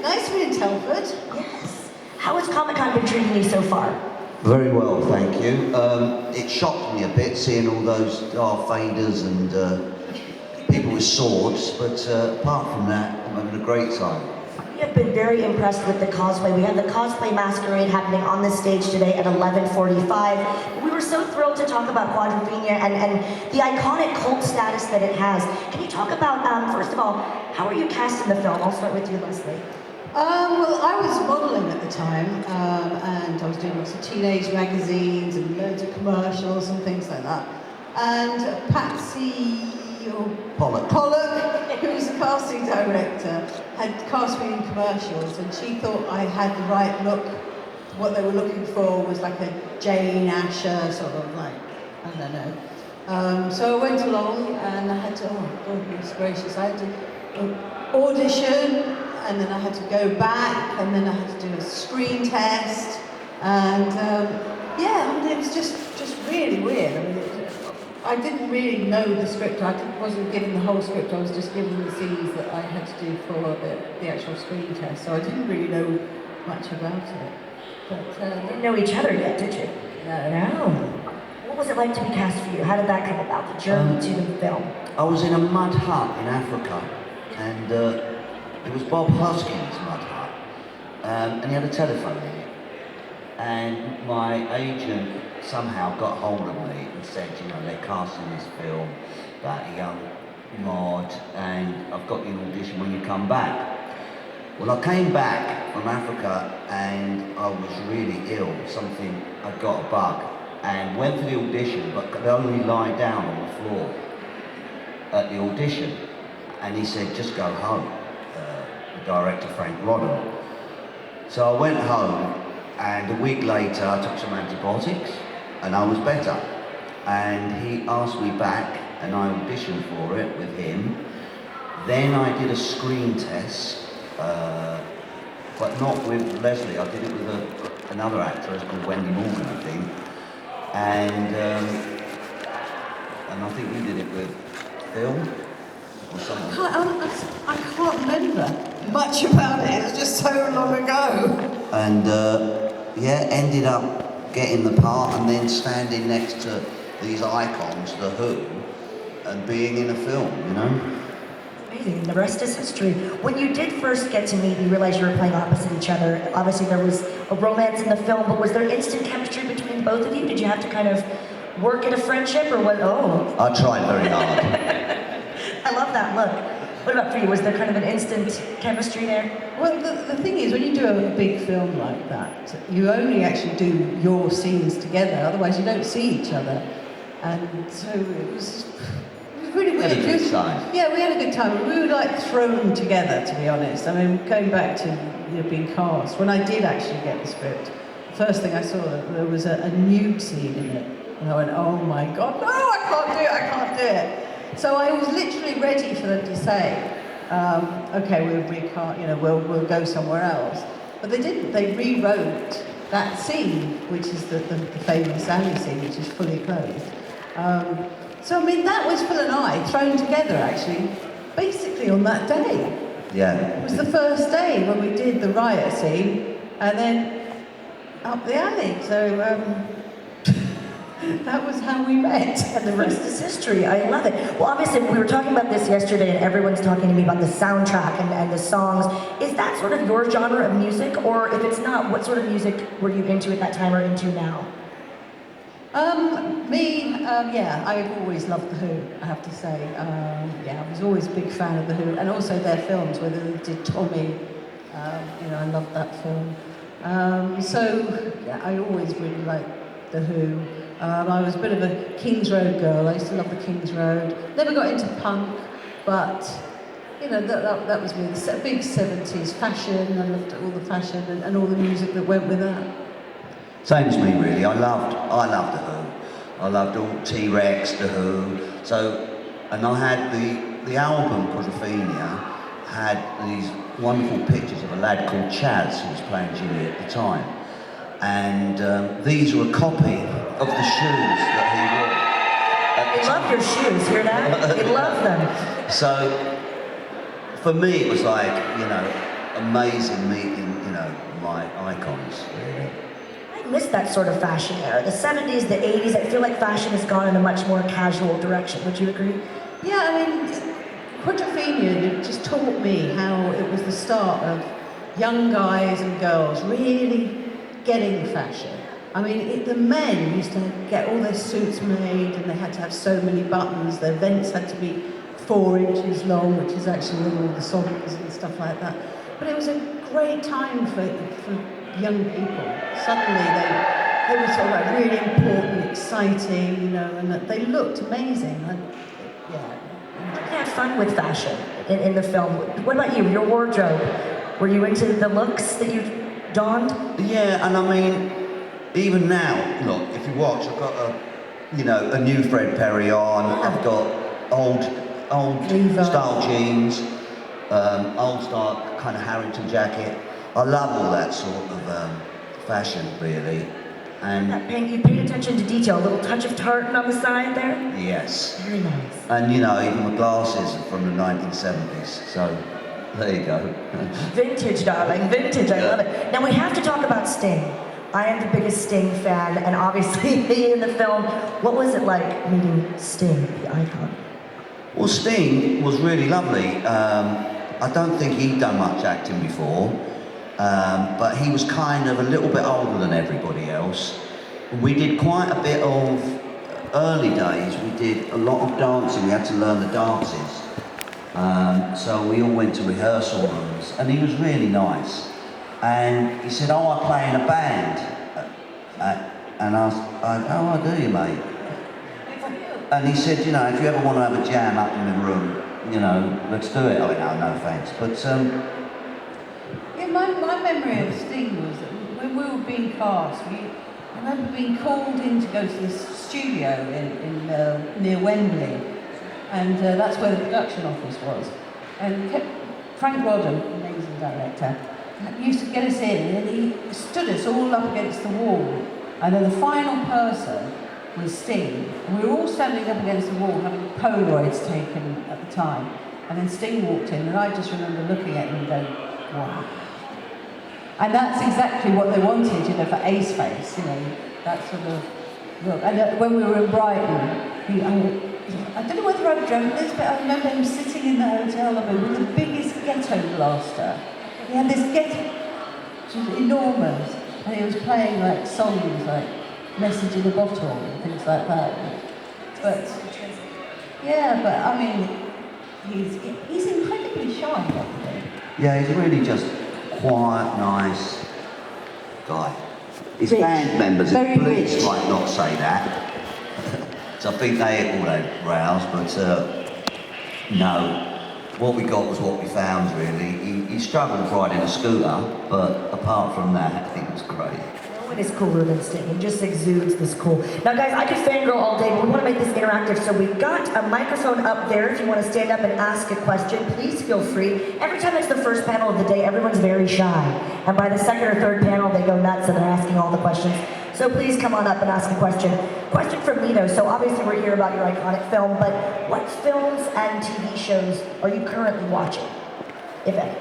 Nice to be in Telford. Yes. How has Comic-Con been treating you so far? Very well, thank you. It shocked me a bit seeing all those Darth Vaders and people with swords, but apart from that, I'm having a great time. We have been very impressed with the cosplay. We had the cosplay masquerade happening on this stage today at 11:45. We were so thrilled to talk about quadrophenia and the iconic cult status that it has. Can you talk about, first of all, how are you cast in the film? I'll start with you, Leslie. Well, I was modelling at the time, and I was doing lots of teenage magazines and loads of commercials and things like that. And Patsy Pollock, who was the casting director, had cast me in commercials, and she thought I had the right look. What they were looking for was like a Jane Asher sort of like, I don't know. So I went along and I had to, oh goodness gracious, I had to audition, and then I had to go back, and then I had to do a screen test, and yeah, I mean, it was just really weird. I mean, I didn't really know the script. Wasn't given the whole script. I was just given the scenes that I had to do for the actual screen test. So I didn't really know much about it. But you didn't know each other yet, did you? No. What was it like to be cast for you? How did that come about? The journey to the film. I was in a mud hut in Africa, and it was Bob Hoskins' mud hut, and he had a telephone in it. And my agent somehow got hold of me and said, you know, they're casting this film about a young mod, and I've got you an audition when you come back. Well, I came back from Africa and I was really ill, I got a bug, and went for the audition, but could only lie down on the floor at the audition. And he said, just go home, the director, Frank Rodham. So I went home, and a week later I took some antibiotics and I was better. And he asked me back and I auditioned for it with him. Then I did a screen test, but not with Leslie. I did it with another actress called Wendy Morgan, I think. And I think you did it with Phil or someone. I can't remember much about it. It was just so long ago. And yeah, ended up getting the part and then standing next to these icons, The Who, and being in a film, you know? Amazing, the rest is history. When you did first get to meet, you realized you were playing opposite each other. Obviously there was a romance in the film, but was there instant chemistry between both of you? Did you have to kind of work at a friendship, or what? Oh. I tried very hard. I love that look. What about for you? Was there kind of an instant chemistry there? Well, the thing is, when you do a big film like that, you only actually do your scenes together, otherwise you don't see each other. And so it was really weird. We had a good time. Yeah, we had a good time. We were like thrown together, to be honest. I mean, going back to being cast, when I did actually get the script, the first thing I saw, there was a nude scene in it. And I went, oh my God, no, I can't do it, I can't do it. So I was literally ready for them to say, okay, we'll go somewhere else. But they didn't. They rewrote that scene, which is the famous alley scene, which is fully clothed. So I mean, that was Phil and I thrown together actually, basically on that day. Yeah. It was the first day when we did the riot scene, and then up the alley. So that was how we met. And the rest is history. I love it. Well, obviously, we were talking about this yesterday, and everyone's talking to me about the soundtrack and the songs. Is that sort of your genre of music? Or if it's not, what sort of music were you into at that time or into now? Yeah, I've always loved The Who, I have to say. Yeah, I was always a big fan of The Who, and also their films, whether they did Tommy, I loved that film. So, yeah, I always really liked The Who. I was a bit of a Kings Road girl. I used to love the Kings Road. Never got into punk, but that was me. The big 70s fashion. I loved all the fashion and all the music that went with that. Same as me, really. I loved The Who. I loved all T-Rex, The Who. So, and I had the album Quadrophenia had these wonderful pictures of a lad called Chaz who was playing Jimmy at the time. And these were a copy of the shoes that he wore. They love your shoes, hear that? They love them. So, for me it was like, amazing meeting, you know, my icons, really. I miss that sort of fashion era. The 70s, the 80s, I feel like fashion has gone in a much more casual direction. Would you agree? Yeah, I mean, quadrophenia just taught me how it was the start of young guys and girls really getting fashion. I mean, the men used to get all their suits made and they had to have so many buttons. Their vents had to be 4 inches long, which is actually all the songs and stuff like that. But it was a great time for young people. Suddenly they were sort of like really important, exciting, you know, and they looked amazing. Yeah. You had fun with fashion in the film. What about you, your wardrobe? Were you into the looks that you donned? Yeah, and I mean, even now, look, if you watch, I've got a new Fred Perry on. I've got old style jeans, old style kind of Harrington jacket. I love all that sort of fashion, really. And You paid attention to detail, a little touch of tartan on the side there? yes. Very nice. And you know, even my glasses are from the 1970s, so there you go. Vintage, darling, vintage, I love it. Now we have to talk about Sting. I am the biggest Sting fan, and obviously in the film, what was it like meeting Sting, the icon? Well, Sting was really lovely. I don't think he'd done much acting before, but he was kind of a little bit older than everybody else. We did quite a bit of, early days, we did a lot of dancing. We had to learn the dances. So we all went to rehearsal rooms, and he was really nice. And he said, "Oh, I play in a band." And I said, "Oh, do you, mate?" And he said, "You know, if you ever want to have a jam up in the room, you know, let's do it." I went, "Oh, no thanks." But Yeah, my memory of Sting was that when we were being cast, I remember being called in to go to this studio near Wembley, and that's where the production office was. And Frank Rodham, amazing director, used to get us in, and he stood us all up against the wall. And then the final person was Sting, and we were all standing up against the wall having Polaroids taken at the time. And then Sting walked in, and I just remember looking at him and going, "Wow." And that's exactly what they wanted, you know, for Ace Face, you know, that sort of look. And when we were in Brighton, I don't know whether I've dreamt this, but I remember him sitting in the hotel lobby with the biggest ghetto blaster. He had this ghetto, which was enormous, and he was playing like songs like Message in a Bottle and things like that. But yeah, but I mean, he's incredibly shy, I think. yeah, he's really just quiet, nice guy. His Rich. band members, Very the police rich. might not say that. So I think they all had rows, but no. What we got was what we found, really. He struggled riding a scooter, but apart from that, I think it was great. No one is cooler than Sting. He just exudes this cool. Now, guys, I could fangirl all day, but we want to make this interactive, so we've got a microphone up there. If you want to stand up and ask a question, please feel free. Every time it's the first panel of the day, everyone's very shy. And by the second or third panel, they go nuts and they're asking all the questions. So please come on up and ask a question. Question from me, though. So obviously we're here about your iconic film, but what films and TV shows are you currently watching, if any?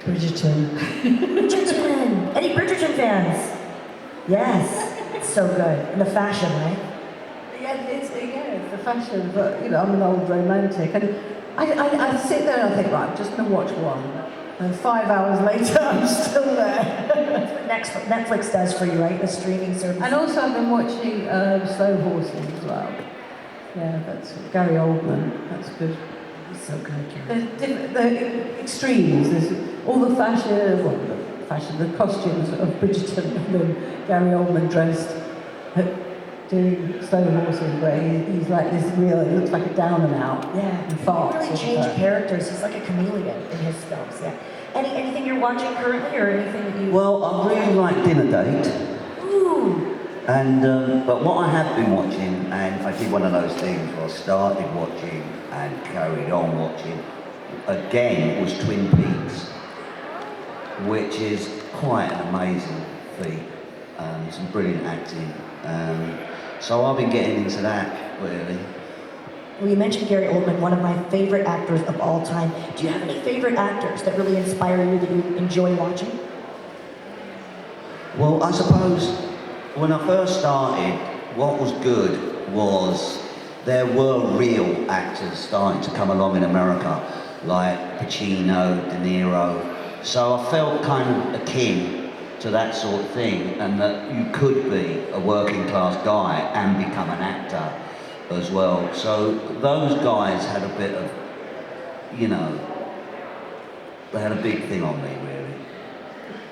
Bridgerton. Bridgerton! Any Bridgerton fans? Yes, it's so good. And the fashion, right? Yeah, it's the fashion, but you know, I'm an old romantic, and I sit there and I think, right, I'm just going to watch one, and 5 hours later I'm still there. That's what Netflix does for you, right? The streaming service. And also I've been watching Slow Horses as well. Yeah, that's Gary Oldman. That's good. He's so good, Karen. There's the extremes. There's all the the costumes of Bridgerton, and then Gary Oldman dressed doing Slow Horses, where he's like this real. It looks like a down and out. Yeah, and he farts. really changed characters. He's like a chameleon in his films. Yeah. Anything you're watching currently, or anything that you? Well, I really like Dinner Date. Ooh. And but what I have been watching, and I did one of those things where I started watching and carried on watching again, was Twin Peaks, which is quite an amazing feat. Some brilliant acting. So I've been getting into that really. Well, you mentioned Gary Oldman, one of my favorite actors of all time. Do you have any favorite actors that really inspire you, that you enjoy watching? Well, I suppose when I first started, what was good was there were real actors starting to come along in America, like Pacino, De Niro. So I felt kind of akin to that sort of thing, and that you could be a working class guy and become an actor as well. So those guys had a bit of, you know, they had a big thing on me, really.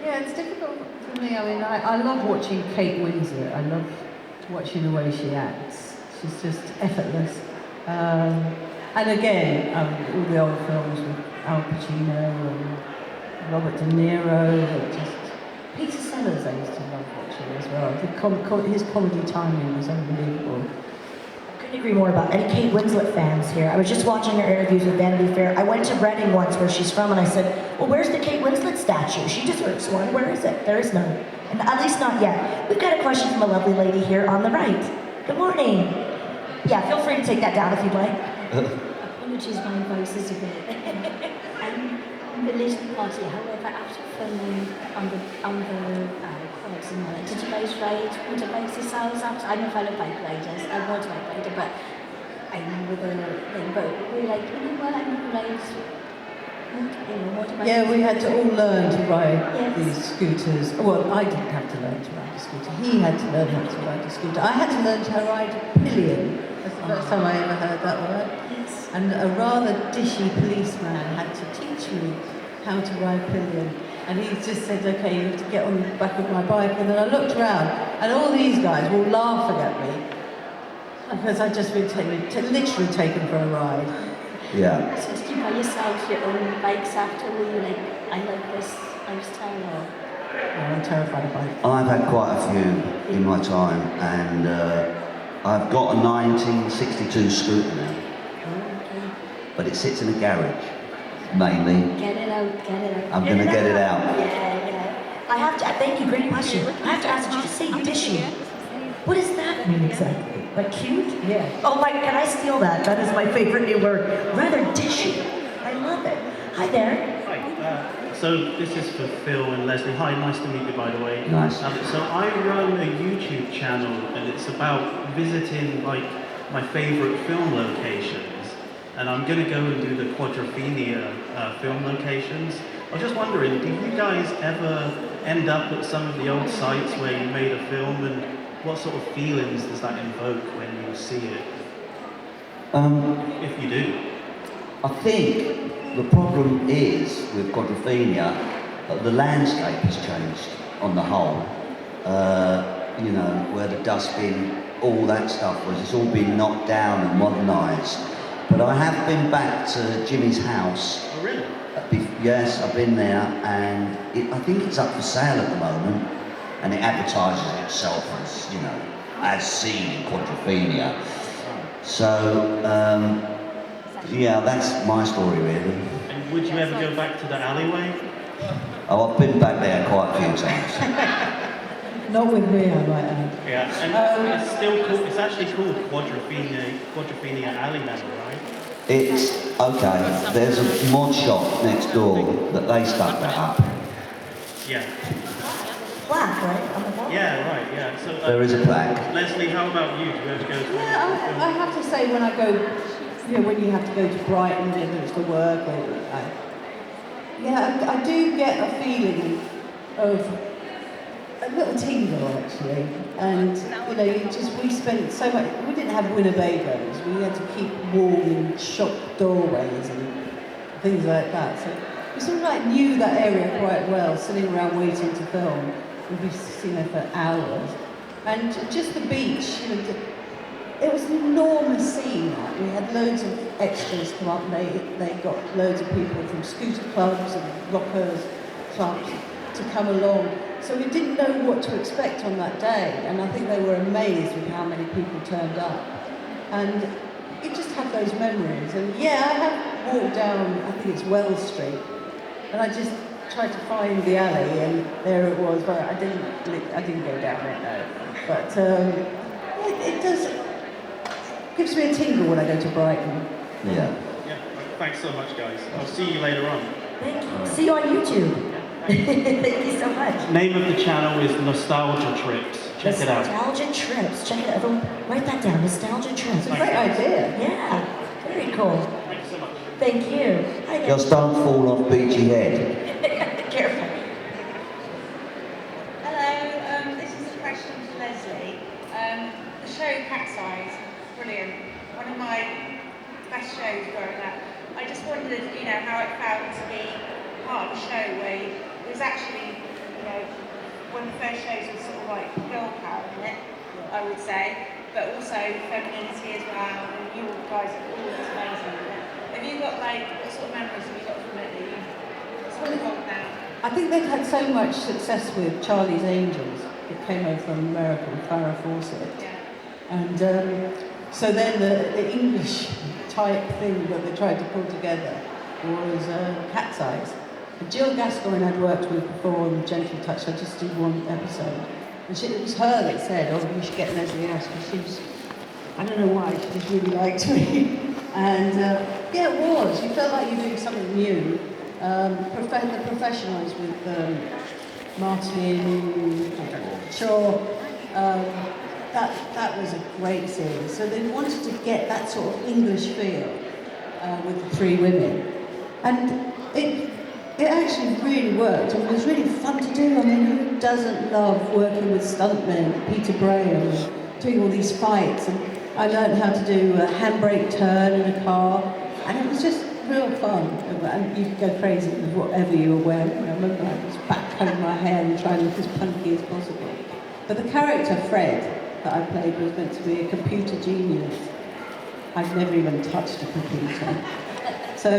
Yeah, it's difficult for me. I mean, I love watching Kate Winslet. I love watching the way she acts. She's just effortless. And again, all the old films with Al Pacino and Robert De Niro. Just Peter Sellers I used to love watching as well. His comedy timing was unbelievable. Couldn't agree more about any Kate Winslet fans here. I was just watching her interviews with Vanity Fair. I went to Reading once, where she's from, and I said, well, where's the Kate Winslet statue? She deserves one. Where is it? There is none. And at least not yet. We've got a question from a lovely lady here on the right. Good morning. Yeah, feel free to take that down if you'd like. Apologies, my voice is a bit. The listening party, however, after filming on the quads and all that, did you guys ride motorbikes yourselves after? I'm a fellow bike rider, I'm a motorbike rider, but I remember the thing, but we were like, you know what, I'm gonna ride motorbikes. Yeah, we had to all learn to ride Yes. these scooters. Well, I didn't have to learn to ride a scooter. He had to learn how to ride a scooter. I had to learn to ride a pillion. That's the first time I ever heard that word. Yes. And a rather dishy policeman had to teach me how to ride pillion. And he just said, okay, you have to get on the back of my bike. And then I looked around, and all these guys were laughing at me because I'd just been literally taken for a ride. Yeah. So did you buy yourself your own bikes after? Were you like, I like this lifestyle, or? Yeah, I'm terrified of bikes. I've had quite a few in my time, and I've got a 1962 scooter now, Okay. but it sits in a garage, mainly. Get it out, get it out. I'm going to get it out. Yeah, yeah. I have to, thank you, great question. I have to ask, did you just say dishy? What does that mean exactly? Like cute? Yeah. Oh my, can I steal that? That is my favorite new word. Rather dishy. I love it. Hi there. Hi. So this is for Phil and Leslie. Hi, nice to meet you, by the way. Nice. So I run a YouTube channel, and it's about visiting like my favourite film locations. And I'm going to go and do the quadrophenia film locations. I was just wondering, did you guys ever end up at some of the old sites where you made a film, and what sort of feelings does that invoke when you see it? If you do. I think the problem is with quadrophenia that the landscape has changed on the whole. You know, where the dustbin, all that stuff was, it's all been knocked down and modernised. But I have been back to Jimmy's house. Oh, really? Yes, I've been there, and I think it's up for sale at the moment, and it advertises itself as, you know, as seen in quadrophenia. So, yeah, that's my story really. And would you ever go back to the alleyway? Oh, I've been back there quite a few times. Not with me, I might add. Yeah, and it's still called, it's actually called Quadrophenia Alley now, right? It's, okay, there's a mod shop next door that they stuck that up. Yeah. Plaque, right? On the wall? Yeah, right, yeah. So, There is a plaque. Leslie, how about you? Do you ever go to Yeah, I have to say when I go, you know, when you have to go to Brighton, whether it's to work or, I do get a feeling of a little tingle actually, and you know, we spent so much. We didn't have Winnebagos. We had to keep warm in shop doorways and things like that. So we sort of like knew that area quite well, sitting around waiting to film. We'd be sitting there for hours, and just the beach. You know, it was an enormous scene. That. We had loads of extras come up. And they got loads of people from scooter clubs and rockers clubs to come along. So we didn't know what to expect on that day, and I think they were amazed with how many people turned up. And you just have those memories. And yeah, I have walked down, I think it's Wells Street, and I just tried to find the alley, and there it was. But I didn't go down it, no. But it does gives me a tingle when I go to Brighton. Yeah. Yeah, thanks so much, guys. I'll see you later on. Thank you. See you on YouTube. Thank you so much. Name of the channel is Nostalgia Trips. Check it out. Nostalgia Trips. Check it out. Everyone, write that down. Nostalgia Trips. It's a great idea. Yeah. Very cool. Thanks so much. Thank you. Hi, guys. Just don't fall off Beachy Head. Careful. Hello, this is a question to Leslie. The show Cat's Eyes, brilliant. One of my best shows growing up. I just wondered, how it felt to be part of a show where it was actually, one of the first shows was sort of like girl power in it, I would say, but also femininity as well, and you guys are all amazing in it. Have you got what sort of memories have you got from it that you sort of hold down? I think they've had so much success with Charlie's Angels. It came over from America with Farrah Fawcett. Yeah. And so then the English type thing that they tried to pull together was Cat's Eyes. And Jill Gascoigne I'd worked with before on Gentle Touch. I just did one episode. And it was her that said, oh, you should get Leslie Ash, because she was, I don't know why, she just really liked me. And yeah, it was. You felt like you were doing something new. The professionals with Martin Shaw, that was a great series. So they wanted to get that sort of English feel with the three women. And it actually really worked and was really fun to do. I mean, who doesn't love working with stuntmen, Peter Bray, and doing all these fights? And I learned how to do a handbrake turn in a car, and it was just real fun. And you could go crazy with whatever you were wearing. I remember I was backcombing my hair and trying to look as punky as possible. But the character, Fred, that I played was meant to be a computer genius. I've never even touched a computer. So,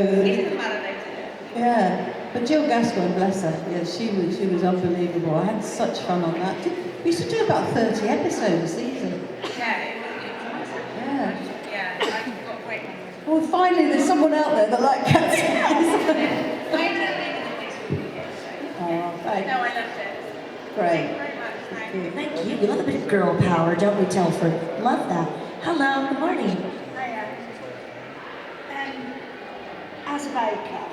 yeah. But Jill Gascoigne, bless her, yeah, she was unbelievable. I had such fun on that. We used to do about 30 episodes a season. Yeah, it was Yeah. Yeah, I've got great memories. Well, finally, there's someone out there that likes Cat's Oh, thanks. No, I loved it. Great. Thank you very much. Thank you. Thank you. We love a bit of girl power, don't we, Telford? Love that. Hello, good morning. Hiya. As a baker,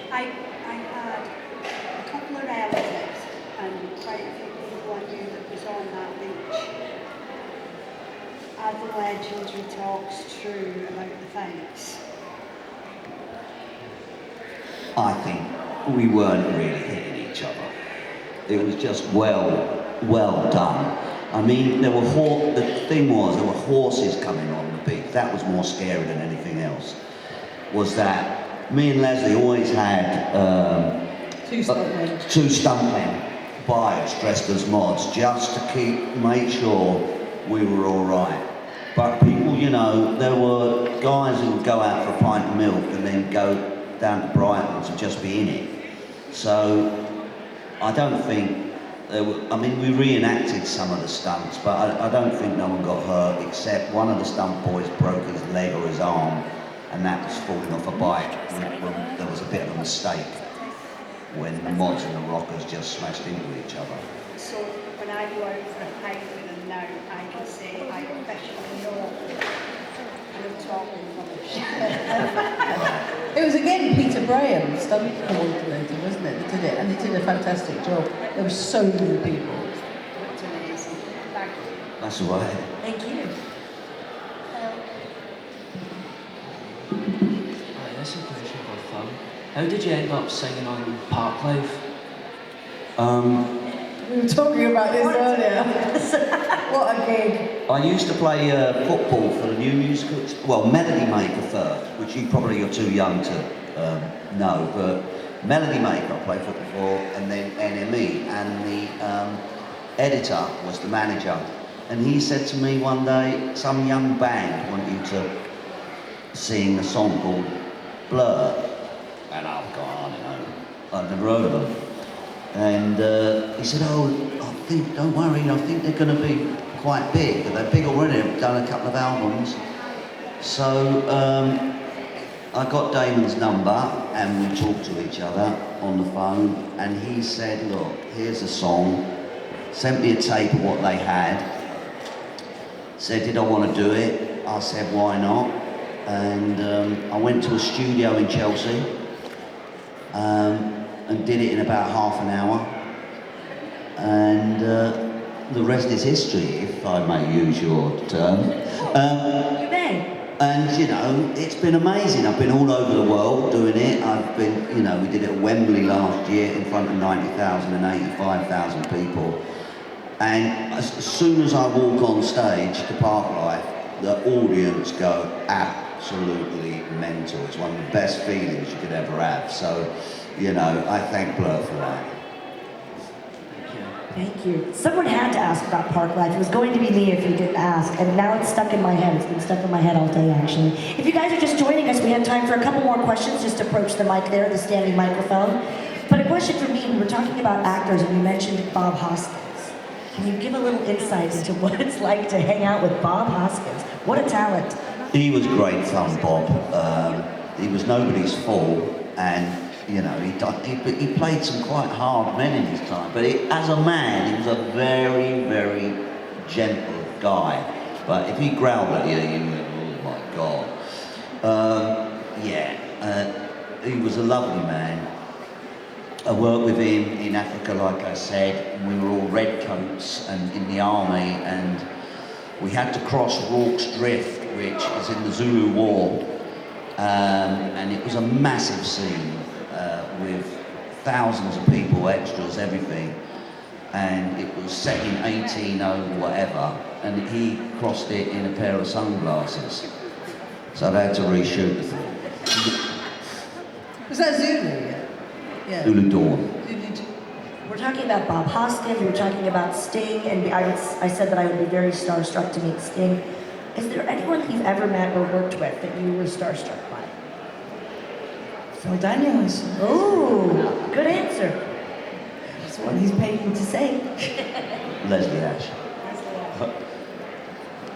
I had a couple of relatives and quite a few people I knew that was on that beach. Are the legendary talks true about the fights? I think we weren't really hitting each other. It was just well done. I mean, there were horses coming on the beach. That was more scary than anything else. Was that me and Leslie always had Two stuntmen. two stuntmen by us dressed as mods, just to make sure we were all right. But people, there were guys who would go out for a pint of milk and then go down to Brighton to just be in it. So I don't think we reenacted some of the stunts, but I don't think no one got hurt, except one of the stunt boys broke his leg or his arm, and that was falling off a bike when there was a bit of a mistake when the mods and the rockers just smashed into each other. So when I go out for a pint with them now, I can say I officially know and I'm talking rubbish. It was again Peter Braham, stunt coordinator, wasn't it, that did it, and he did a fantastic job. There were so many people. It's amazing. Thank you. That's all right. Thank you. Hi, this is a question for fun. How did you end up singing on Parklife? We were talking about this earlier. What a gig. I used to play football for the new musical, Melody Maker first, which you're too young to know, but Melody Maker I played football for, and then NME, and the editor was the manager, and he said to me one day, some young band want you to sing a song called Blur, and I've gone, I've never heard of them. And he said, don't worry, I think they're going to be quite big. They're big already, they've done a couple of albums. So I got Damon's number and we talked to each other on the phone, and he said, look, here's a song, sent me a tape of what they had, said, did I want to do it? I said, why not? And I went to a studio in Chelsea and did it in about half an hour. And the rest is history, if I may use your term. You may. And you know, it's been amazing. I've been all over the world doing it. I've been, you know, we did it at Wembley last year in front of 90,000 and 85,000 people. And as soon as I walk on stage to Parklife, the audience go absolutely mental. It's one of the best feelings you could ever have. So, you know, I thank Blur for that. Thank you. Someone had to ask about park life. It was going to be me if you didn't ask, and now it's stuck in my head. It's been stuck in my head all day, actually. If you guys are just joining us, we have time for a couple more questions. Just approach the mic there, the standing microphone. But a question for me, we were talking about actors, and you mentioned Bob Hoskins. Can you give a little insight into what it's like to hang out with Bob Hoskins? What a talent. He was great fun, Bob. He was nobody's fool, and you know, he played some quite hard men in his time, but as a man, he was a very, very gentle guy. But if he growled at you, you went, oh my God. He was a lovely man. I worked with him in Africa, like I said. We were all redcoats and in the army, and we had to cross Rorke's Drift, which is in the Zulu War, and it was a massive scene. With thousands of people, extras, everything, and it was set in 18 whatever, and he crossed it in a pair of sunglasses, so they had to reshoot the thing. Was that Zulu? Yeah. Zulu Dawn. We're talking about Bob Hoskins, we were talking about Sting, and I said that I would be very starstruck to meet Sting. Is there anyone that you've ever met or worked with that you were starstruck by? Phil Daniels. Oh, good answer. That's what he's paid me to say. Leslie Ash.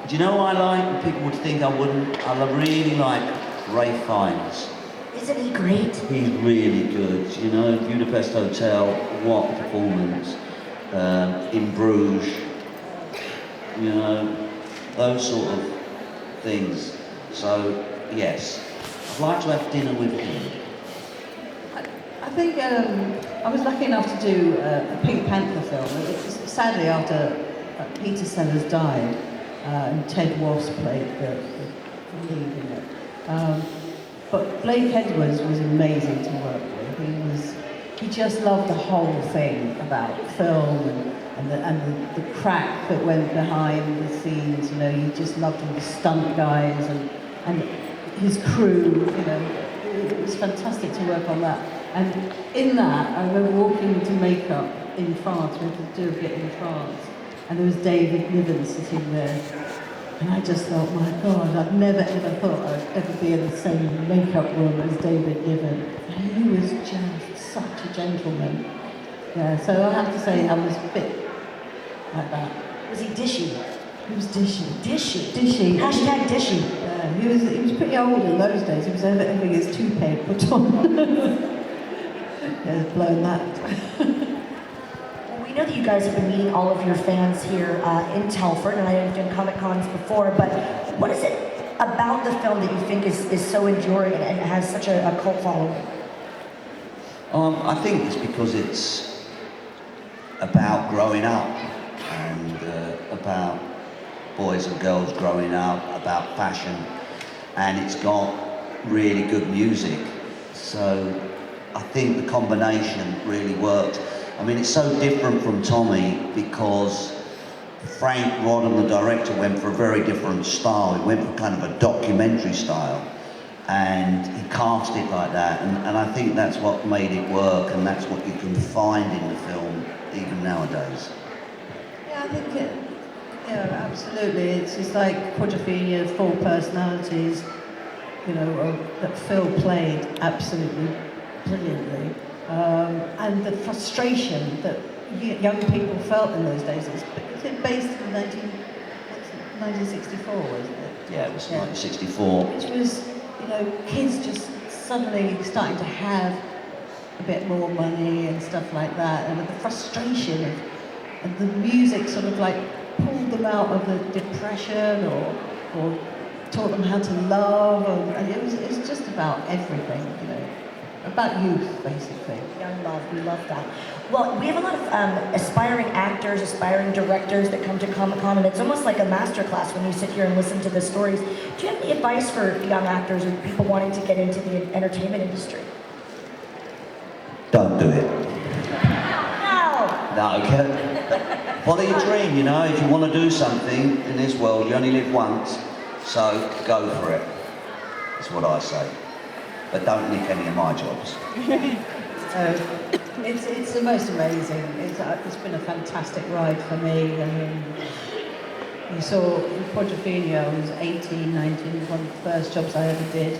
Do you know what I like? People would think I wouldn't. I really like Ray Fiennes. Isn't he great? He's really good. You know, Budapest Hotel, what a performance. In Bruges, you know, those sort of things. So, yes, I'd like to have dinner with him. I think I was lucky enough to do a Pink Panther film. It was sadly after Peter Sellers died, and Ted Woss played the lead in it. But Blake Edwards was amazing to work with. He just loved the whole thing about film and the crack that went behind the scenes. You know, he just loved all the stunt guys and his crew. You know, it was fantastic to work on that. And in that, I remember walking into makeup in France. We had to do a bit in France, and there was David Niven sitting there. And I just thought, my God, I'd never ever thought I'd ever be in the same makeup room as David Niven. And he was just such a gentleman. Yeah, so I have to say I was a bit like that. Was he dishy? He was dishy. Dishy? Dishy. Hashtag dishy. Yeah, he was pretty old in those days. He was having his toupee put on. Yeah, blown that. We know that you guys have been meeting all of your fans here in Telford, and I know you've done Comic Cons before, but what is it about the film that you think is so enduring and has such a cult following? I think it's because it's about growing up and about boys and girls growing up, about fashion, and it's got really good music. So I think the combination really worked. I mean, it's so different from Tommy because Frank Rodham, the director, went for a very different style. He went for kind of a documentary style, and he cast it like that. And I think that's what made it work, and that's what you can find in the film even nowadays. Yeah, I think absolutely. It's just like quadrophenia, 4 personalities, you know, that Phil played absolutely brilliantly. And the frustration that young people felt in those days. It's based in 1964, wasn't it? Yeah, it was 1964. Which was, you know, kids just suddenly starting to have a bit more money and stuff like that, and the frustration of the music sort of like pulled pulled them out of the depression or taught them how to love, and it's just about everything, you know, about youth, basically. Young love, we love that. Well, we have a lot of aspiring actors, aspiring directors that come to Comic-Con, and it's almost like a masterclass when you sit here and listen to the stories. Do you have any advice for young actors or people wanting to get into the entertainment industry? Don't do it. No! No, okay. Follow your dream, you know. If you want to do something in this world, you only live once, so go for it. That's what I say. But don't nick any of my jobs. It's the most amazing. It's been a fantastic ride for me. I mean, you saw in quadrophenia, I was 18, 19, one of the first jobs I ever did.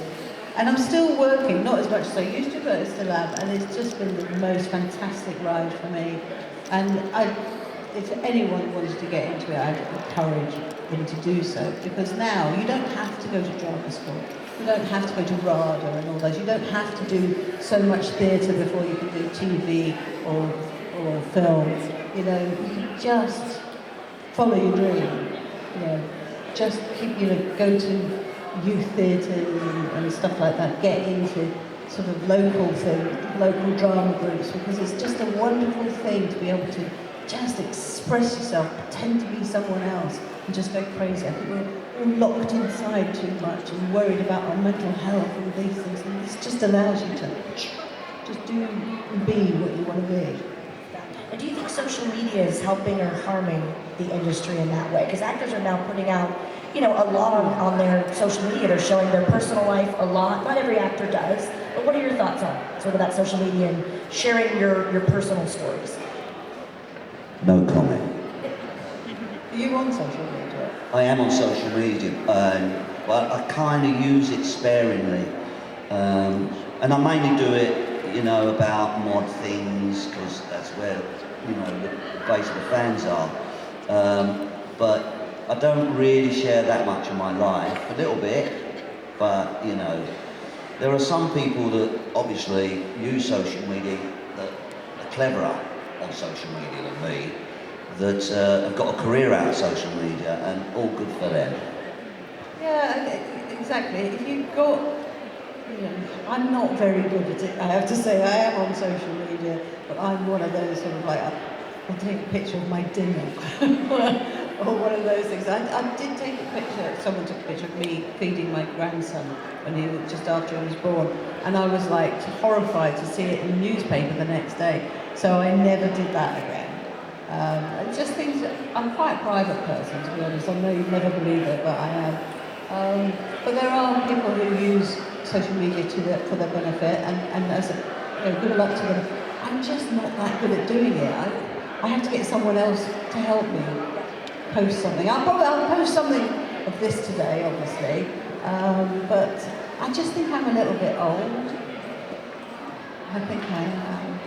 And I'm still working, not as much as I used to, but I still am. And it's just been the most fantastic ride for me. And if anyone wants to get into it, I'd encourage them to do so. Because now you don't have to go to drama school. You don't have to go to RADA and all those. You don't have to do so much theatre before you can do TV or film. You know, you can just follow your dream. You know, just keep, you know, go to youth theatres and stuff like that. Get into sort of local things, local drama groups, because it's just a wonderful thing to be able to just express yourself, pretend to be someone else, and just go crazy. I think we're locked inside too much and worried about our mental health and these things, and this just allows you to just do and be what you want to be. And do you think social media is helping or harming the industry in that way? Because actors are now putting out, you know, a lot on their social media. They're showing their personal life a lot. Not every actor does. But what are your thoughts on sort of that social media and sharing your personal stories? No comment. Are you on social media? I am on social media, but I kind of use it sparingly. And I mainly do it, you know, about mod things, because that's where, you know, the base of the fans are. But I don't really share that much of my life, a little bit, but, you know, there are some people that obviously use social media that are cleverer on social media than me, that have got a career out of social media, and all good for them. Yeah, exactly. If you've got, you know, I'm not very good at it, I have to say. I am on social media, but I'm one of those sort of like, I'll take a picture of my dinner, or one of those things. I did take a picture, someone took a picture of me feeding my grandson when he was just after he was born, and I was like horrified to see it in the newspaper the next day, so I never did that again. And just things that, I'm quite a private person, to be honest. I know you'd never believe it, but I am. But there are people who use social media for their benefit, and as a, you know, good luck to them. I'm just not that good at doing it. I have to get someone else to help me post something. I'll post something of this today, obviously, but I just think I'm a little bit old. I think I am.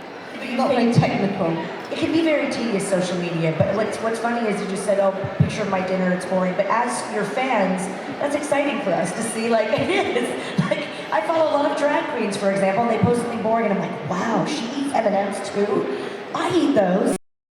Not very technical. It can be very tedious, social media, but what's funny is you just said, oh, picture of my dinner, it's boring. But as your fans, that's exciting for us to see, like, it is. Like, I follow a lot of drag queens, for example, and they post something boring, and I'm like, wow, she eats M&Ms too? I eat those.